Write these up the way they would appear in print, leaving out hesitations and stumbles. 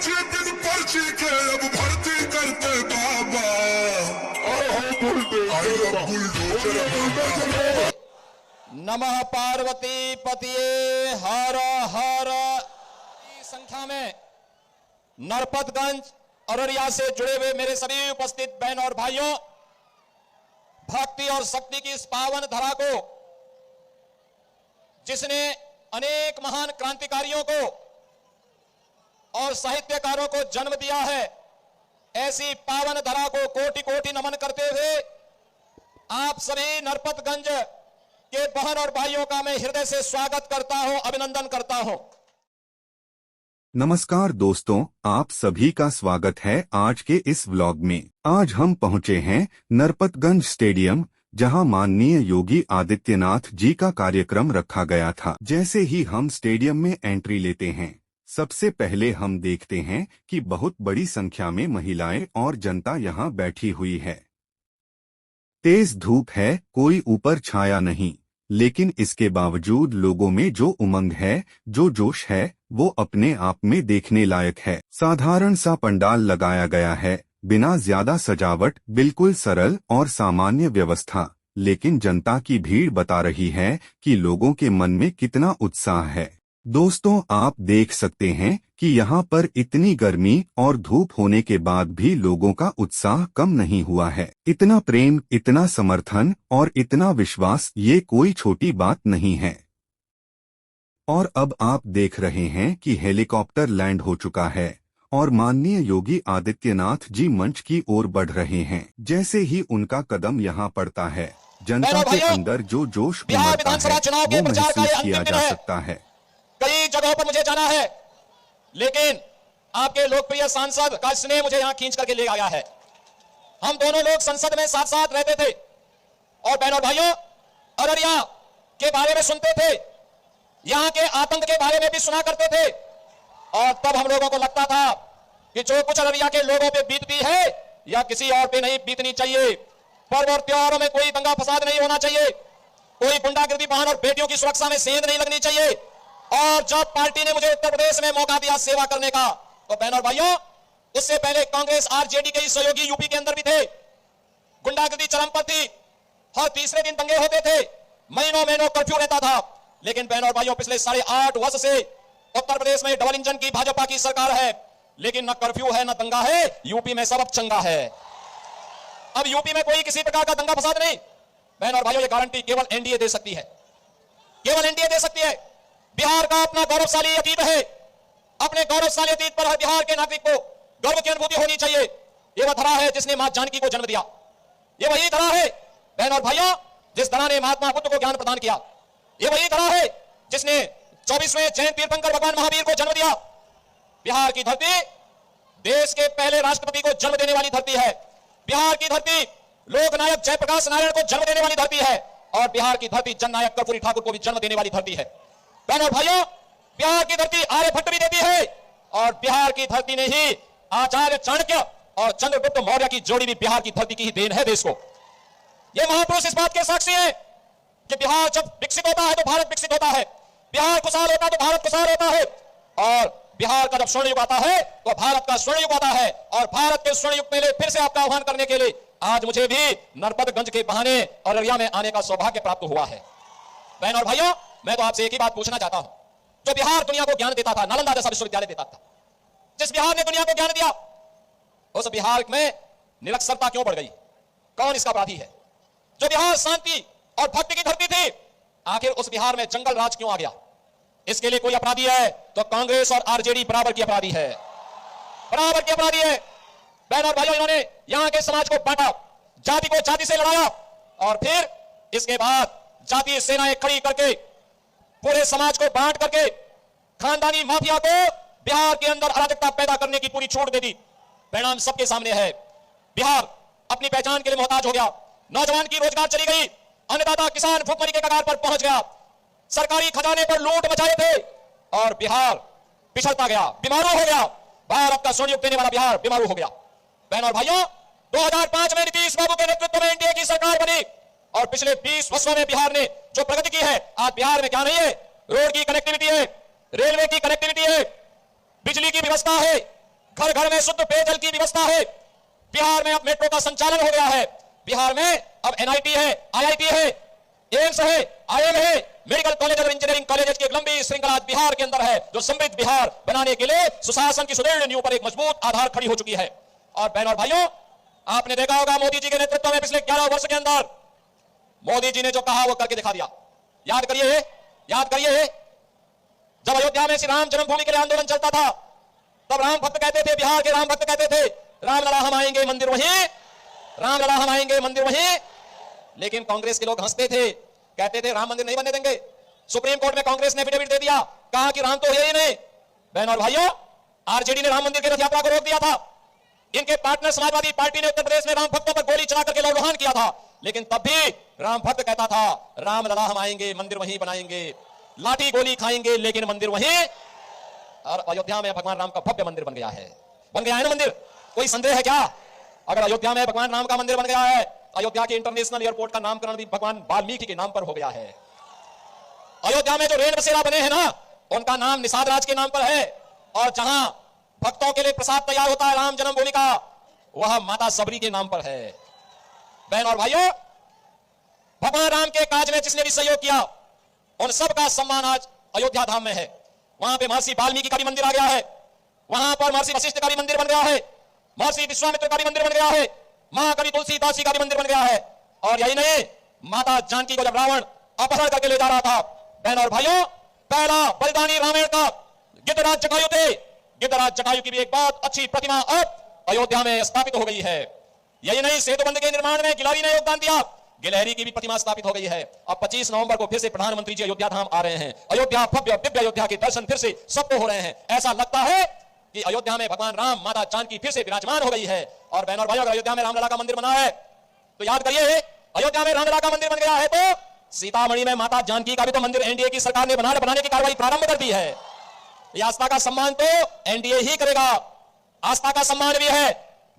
पर्ची के अब भर्ती करते बाबा। नमः पार्वती पतिये हर हर। संख्या में नरपतगंज अररिया से जुड़े हुए मेरे सभी उपस्थित बहन और भाइयों, भक्ति और शक्ति की इस पावन धरा को, जिसने अनेक महान क्रांतिकारियों को और साहित्यकारों को जन्म दिया है, ऐसी पावन धरा को कोटि कोटि नमन करते हुए आप सभी नरपतगंज के बहन और भाइयों का मैं हृदय से स्वागत करता हूं, अभिनंदन करता हूं। नमस्कार दोस्तों, आप सभी का स्वागत है आज के इस व्लॉग में। आज हम पहुंचे हैं नरपतगंज स्टेडियम, जहां माननीय योगी आदित्यनाथ जी का कार्यक्रम रखा गया था। जैसे ही हम स्टेडियम में एंट्री लेते हैं, सबसे पहले हम देखते हैं कि बहुत बड़ी संख्या में महिलाएं और जनता यहां बैठी हुई है। तेज धूप है, कोई ऊपर छाया नहीं, लेकिन इसके बावजूद लोगों में जो उमंग है, जो जोश है, वो अपने आप में देखने लायक है। साधारण सा पंडाल लगाया गया है, बिना ज्यादा सजावट, बिल्कुल सरल और सामान्य व्यवस्था, लेकिन जनता की भीड़ बता रही है कि लोगों के मन में कितना उत्साह है। दोस्तों, आप देख सकते हैं कि यहाँ पर इतनी गर्मी और धूप होने के बाद भी लोगों का उत्साह कम नहीं हुआ है। इतना प्रेम, इतना समर्थन और इतना विश्वास, ये कोई छोटी बात नहीं है। और अब आप देख रहे हैं कि हेलीकॉप्टर लैंड हो चुका है और माननीय योगी आदित्यनाथ जी मंच की ओर बढ़ रहे हैं। जैसे ही उनका कदम यहाँ पड़ता है, जनता के अंदर जो जोश उमड़ता है, वो महसूस किया जा सकता है। कई जगहों पर मुझे जाना है, लेकिन आपके लोकप्रिय सांसद का स्नेह मुझे यहां खींच करके ले आया है। हम दोनों लोग संसद में साथ साथ रहते थे और बहनों और भाइयों, अररिया के बारे में सुनते थे, यहां के आतंक के बारे में भी सुना करते थे। और तब हम लोगों को लगता था कि जो कुछ अररिया के लोगों पे बीतती है, या किसी और पे नहीं बीतनी चाहिए। पर्व और त्योहारों में कोई दंगा फसाद नहीं होना चाहिए, कोई गुंडागर्दी, बहन और बेटियों की सुरक्षा में सेंध नहीं लगनी चाहिए। और जब पार्टी ने मुझे उत्तर प्रदेश में मौका दिया सेवा करने का, तो बहनों और भाइयों, उससे पहले कांग्रेस आरजेडी के सहयोगी यूपी के अंदर भी थे। गुंडागर्दी चरम पर थी, हर तीसरे दिन दंगे होते थे, महीनों महीनों कर्फ्यू रहता था। लेकिन बहनों और भाइयों, पिछले 8.5 वर्ष से उत्तर प्रदेश में डबल इंजन की भाजपा की सरकार है, लेकिन न कर्फ्यू है, न दंगा है। यूपी में सब चंगा है। अब यूपी में कोई किसी प्रकार का दंगा फसाद नहीं। बहनों और भाइयों, ये गारंटी केवल एनडीए दे सकती है, केवल एनडीए दे सकती है। बिहार का अपना गौरवशाली अतीत है, अपने गौरवशाली अतीत पर हर बिहार के नागरिक को गर्व की अनुभूति होनी चाहिए। यह वह धरा है जिसने मां जानकी को जन्म दिया। यह वही धरा है बहन और भाइयों, जिस धरा ने महात्मा बुद्ध को ज्ञान प्रदान किया। यह वही धरा है जिसने 24वें जैन तीर्थंकर भगवान महावीर को जन्म दिया। बिहार की धरती देश के पहले राष्ट्रपति को जन्म देने वाली धरती है। बिहार की धरती लोकनायक जयप्रकाश नारायण को जन्म देने वाली धरती है। और बिहार की धरती जननायक कर्पूरी ठाकुर को भी जन्म देने वाली धरती है। बहनों और भाइयों, बिहार की धरती आर्यभट्ट भी देती है, और बिहार की धरती ने ही आचार्य चाणक्य और चंद्रगुप्त मौर्य की जोड़ी भी बिहार की धरती की ही देन है देश को। ये महापुरुष इस बात के साक्षी हैं कि बिहार जब विकसित होता है तो भारत विकसित होता है, बिहार खुशहाल होता है तो भारत खुशहाल होता है। और बिहार का जब स्वर्ण युग आता है तो भारत का स्वर्ण युग आता है। और भारत के स्वर्ण युग में फिर से आपका आह्वान करने के लिए आज मुझे भी नरपतगंज के बहाने और अररिया में आने का सौभाग्य प्राप्त हुआ है। बहन और भाइयों, मैं तो आपसे एक ही बात पूछना चाहता हूं। जो बिहार दुनिया को ज्ञान देता था, नालंदा जैसा विश्वविद्यालय देता था, जिस बिहार ने दुनिया को ज्ञान दिया, उस बिहार में निरक्षरता क्यों बढ़ गई? कौन इसका अपराधी है? जो बिहार शांति और भक्ति की धरती थी, आखिर उस बिहार में जंगल राज क्यों आ गया? इसके लिए कोई अपराधी है तो कांग्रेस और आरजेडी बराबर की अपराधी है, बराबर की अपराधी है। बहन और भाइयों, इन्होंने यहां के समाज को बांटा, जाति को जाति से लड़ाया, और फिर इसके बाद जातीय सेनाएं खड़ी करके पूरे समाज को बांट करके खानदानी माफिया को बिहार के अंदर अराजकता पैदा करने की पूरी छूट दे दी। परिणाम सबके सामने है। बिहार अपनी पहचान के लिए मोहताज हो गया। नौजवान की रोजगार चली गई, अन्नदाता किसान भूखमरी के कगार पर पहुंच गया, सरकारी खजाने पर लूट मचाए थे, और बिहार पिछड़ता गया, बीमारू हो गया। भारत का स्वर्ण युग देने वाला बिहार बीमारू हो गया। बहन और भाइयों, 2005 में नीतीश बाबू के नेतृत्व में एनडीए की सरकार बनी, और पिछले 20 वर्षों में बिहार ने जो प्रगति की है, आज बिहार में क्या नहीं है? रोड की कनेक्टिविटी है, रेलवे की कनेक्टिविटी है, बिजली की व्यवस्था है, घर घर में शुद्ध पेयजल की व्यवस्था है। बिहार में अब मेट्रो का संचालन हो गया है। बिहार में अब एनआईटी है, आईआईटी है, एम्स है, आईएम है, मेडिकल कॉलेज और इंजीनियरिंग कॉलेज की एक लंबी श्रृंखला बिहार के अंदर है, जो समृद्ध बिहार बनाने के लिए सुशासन की सुदृढ़ नींव पर एक मजबूत आधार खड़ी हो चुकी है। और बहनों और भाइयों, आपने देखा होगा मोदी जी के नेतृत्व में पिछले 11 वर्ष के अंदर मोदी जी ने जो कहा वो करके दिखा दिया। याद करिए, जब अयोध्या में श्री राम जन्मभूमि के लिए आंदोलन चलता था, तब राम भक्त कहते थे, बिहार के राम भक्त कहते थे, राम लला हम आएंगे मंदिर वहीं, राम लला हम आएंगे मंदिर वहीं। लेकिन कांग्रेस के लोग हंसते थे, कहते थे राम मंदिर नहीं बनने देंगे। सुप्रीम कोर्ट में कांग्रेस ने एफिडेविट दे दिया, कहा कि राम तो है ही नहीं। बहनों और भाइयों, आरजेडी ने राम मंदिर की रथ यात्रा को रोक दिया था। इनके पार्टनर समाजवादी पार्टी ने उत्तर प्रदेश में राम भक्तों पर गोली चला करके लौटवान किया था। लेकिन तब भी राम भक्त कहता था, राम लला हम आएंगे मंदिर वहीं बनाएंगे, लाठी गोली खाएंगे लेकिन मंदिर वहीं। और अयोध्या में भगवान राम का भव्य मंदिर बन गया है ना मंदिर। कोई संदेह है क्या? अगर अयोध्या में भगवान राम का मंदिर बन गया है, अयोध्या के इंटरनेशनल एयरपोर्ट का नामकरण भी भगवान वाल्मीकि के नाम पर हो गया है। अयोध्या में जो रेल बसेरा बने हैं ना, उनका नाम निषाद राज के नाम पर है। और जहां भक्तों के लिए प्रसाद तैयार होता है राम जन्मभूमि का, वह माता सबरी के नाम पर है। बहन और भाइयों, भगवान राम के काज में जिसने भी सहयोग किया, उन सबका सम्मान आज अयोध्या धाम में है। वहां पे महर्षि वाल्मीकि का भी मंदिर आ गया है, वहां पर महर्षि वशिष्ठ का भी मंदिर बन गया है, महर्षि विश्वामित्र का भी मंदिर बन गया है, महाकवि तुलसीदास जी का भी मंदिर बन गया है। और यही नहीं, माता जानकी को जब रावण अपहरण करके ले जा रहा था, बहन और भाइयों, पहला बलिदानी रामायण का गिद्धराज जटायु थे। गिद्धराज जटायु की भी एक बहुत अच्छी प्रतिमा अब अयोध्या में स्थापित हो गई है। यही नहीं, सेतुबंध के निर्माण में गिलहरी ने योगदान दिया, गिलहरी की भी प्रतिमा स्थापित हो गई है। अब 25 नवंबर को फिर से प्रधानमंत्री जी अयोध्या धाम आ रहे हैं। अयोध्या भव्य दिव्य अयोध्या के दर्शन फिर से सबको हो रहे हैं। ऐसा लगता है कि अयोध्या में भगवान राम, माता जानकी फिर से विराजमान हो गई है। और बहनों और भाइयों, अगर अयोध्या में रामलला का मंदिर बना है तो याद करिए, अयोध्या में रामलला का मंदिर बन गया है तो सीतामढ़ी में माता जानकी का भी तो मंदिर एनडीए की सरकार ने बनाने की कार्रवाई प्रारंभ कर दी है। ये आस्था का सम्मान तो एनडीए ही करेगा। आस्था का सम्मान भी है,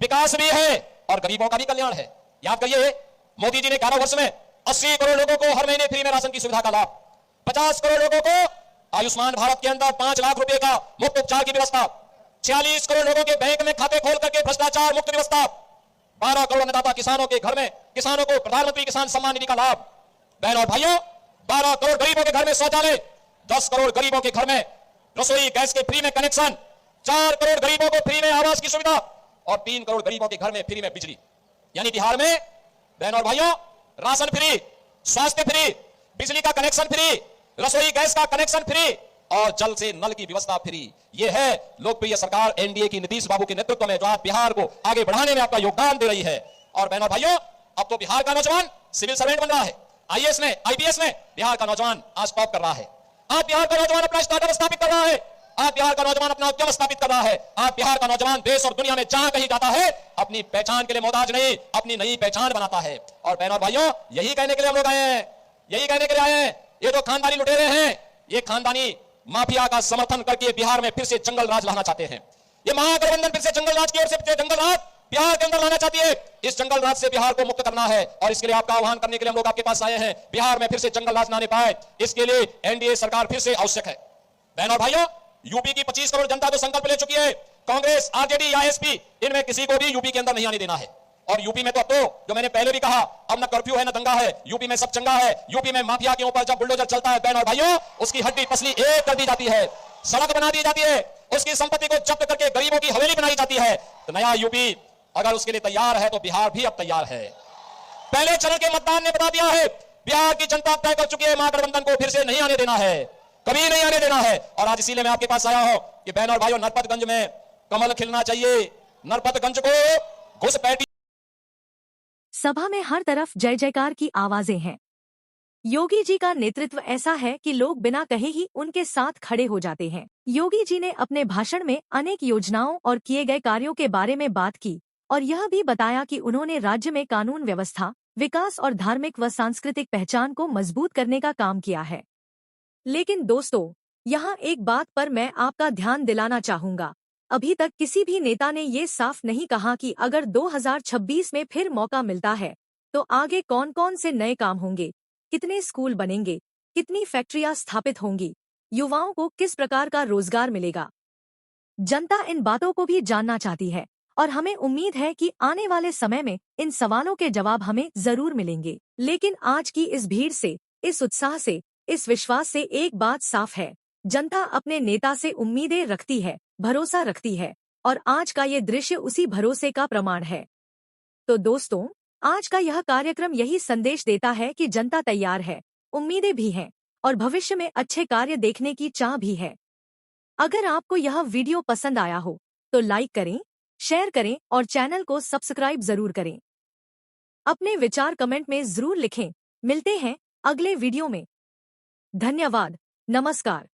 विकास भी है और गरीबों का भी कल्याण है। याद करिए, मोदी जी ने 11 वर्ष में 80 करोड़ लोगों को हर महीने फ्री में राशन की सुविधा का लाभ, 50 करोड़ लोगों को आयुष्मान भारत के अंदर 5 लाख रुपए का मुफ्त उपचार की व्यवस्था, 46 करोड़ लोगों के बैंक में खाते खोल करके भ्रष्टाचार मुक्त व्यवस्था, 12 करोड़ अन्नदाता किसानों के घर में किसानों को प्रधानमंत्री किसान सम्मान निधि का लाभ। बहन और भाइयों, 12 करोड़ गरीबों के घर में शौचालय, 10 करोड़ गरीबों के घर में रसोई गैस के फ्री में कनेक्शन, 4 करोड़ गरीबों को फ्री में आवास की सुविधा और 3 करोड़ गरीबों के घर में फ्री में बिजली। यानी बिहार में बहन और भाइयों, राशन फ्री, स्वास्थ्य फ्री, बिजली का कनेक्शन फ्री, रसोई गैस का कनेक्शन फ्री और जल से नल की व्यवस्था फ्री। यह है लोकप्रिय सरकार एनडीए की नीतीश बाबू के नेतृत्व में, जो आज बिहार को आगे बढ़ाने में आपका योगदान दे रही है। और बहन और भाइयों, अब तो बिहार का नौजवान सिविल सर्वेंट बन रहा है, आईएएस में, आईपीएस में बिहार का नौजवान आज टॉप कर रहा है। आज बिहार का नौजवान अपना स्टार्टअप स्थापित कर रहा है, आज बिहार का नौजवान अपना उद्यम स्थापित कर रहा है। आज बिहार का नौजवान देश और दुनिया में जहां कहीं जाता है, अपनी पहचान के लिए मोहताज नहीं, अपनी नई पहचान बनाता है। और बहनों और भाइयों, यही कहने के लिए हम लोग आए हैं, यही कहने के लिए आए हैं, ये जो खानदानी लुटेरे हैं, ये खानदानी माफिया का समर्थन करके बिहार में फिर से जंगल राज लाना चाहते हैं। ये महागठबंधन फिर से जंगल राज की ओर से जंगल राज बिहार के अंदर लाना चाहती है। इस जंगल राज से बिहार को मुक्त करना है और इसके लिए आपका आह्वान करने के लिए हम लोग आपके पास आए हैं। बिहार में फिर से जंगल राज लाने पाए, इसके लिए एनडीए सरकार फिर से आवश्यक है। बहनों और भाइयों, यूपी की 25 करोड़ जनता तो संकल्प ले चुकी है, कांग्रेस, आरजेडी या एसपी, इनमें किसी को भी यूपी के अंदर नहीं आने देना है। और यूपी में तो जो मैंने पहले भी कहा, अब न कर्फ्यू है न दंगा है, यूपी में सब चंगा है। यूपी में माफिया के ऊपर जब बुलडोजर चलता है, बहन और भाइयों, उसकी हड्डी पसली एक कर दी जाती है, सड़क बना दी जाती है, उसकी संपत्ति को जब्त करके गरीबों की हवेली बनाई जाती है। तो नया यूपी अगर उसके लिए तैयार है तो बिहार भी अब तैयार है। पहले चरण के मतदान ने बता दिया है, बिहार की जनता तय कर चुकी है, महागठबंधन को फिर से नहीं आने देना है, कभी नहीं आने देना है। और आज इसीलिए मैं आपके पास आया हूं कि बहन और भाइयों, नरपतगंज में कमल खिलना चाहिए, नरपतगंज को घुसपैठी। सभा में हर तरफ जय जयकार की आवाजें हैं। योगी जी का नेतृत्व ऐसा है कि लोग बिना कहे ही उनके साथ खड़े हो जाते हैं। योगी जी ने अपने भाषण में अनेक योजनाओं और किए गए कार्यों के बारे में बात की और यह भी बताया कि उन्होंने राज्य में कानून व्यवस्था, विकास और धार्मिक व सांस्कृतिक पहचान को मजबूत करने का काम किया है। लेकिन दोस्तों, यहाँ एक बात पर मैं आपका ध्यान दिलाना चाहूँगा। अभी तक किसी भी नेता ने ये साफ नहीं कहा कि अगर 2026 में फिर मौका मिलता है तो आगे कौन कौन से नए काम होंगे, कितने स्कूल बनेंगे, कितनी फैक्ट्रियां स्थापित होंगी, युवाओं को किस प्रकार का रोजगार मिलेगा। जनता इन बातों को भी जानना चाहती है और हमें उम्मीद है कि आने वाले समय में इन सवालों के जवाब हमें जरूर मिलेंगे। लेकिन आज की इस भीड़ से, इस उत्साह से, इस विश्वास से एक बात साफ है, जनता अपने नेता से उम्मीदें रखती है, भरोसा रखती है और आज का ये दृश्य उसी भरोसे का प्रमाण है। तो दोस्तों, आज का यह कार्यक्रम यही संदेश देता है कि जनता तैयार है, उम्मीदें भी हैं और भविष्य में अच्छे कार्य देखने की चाह भी है। अगर आपको यह वीडियो पसंद आया हो तो लाइक करें, शेयर करें और चैनल को सब्सक्राइब जरूर करें। अपने विचार कमेंट में जरूर लिखें। मिलते हैं अगले वीडियो में। धन्यवाद। नमस्कार।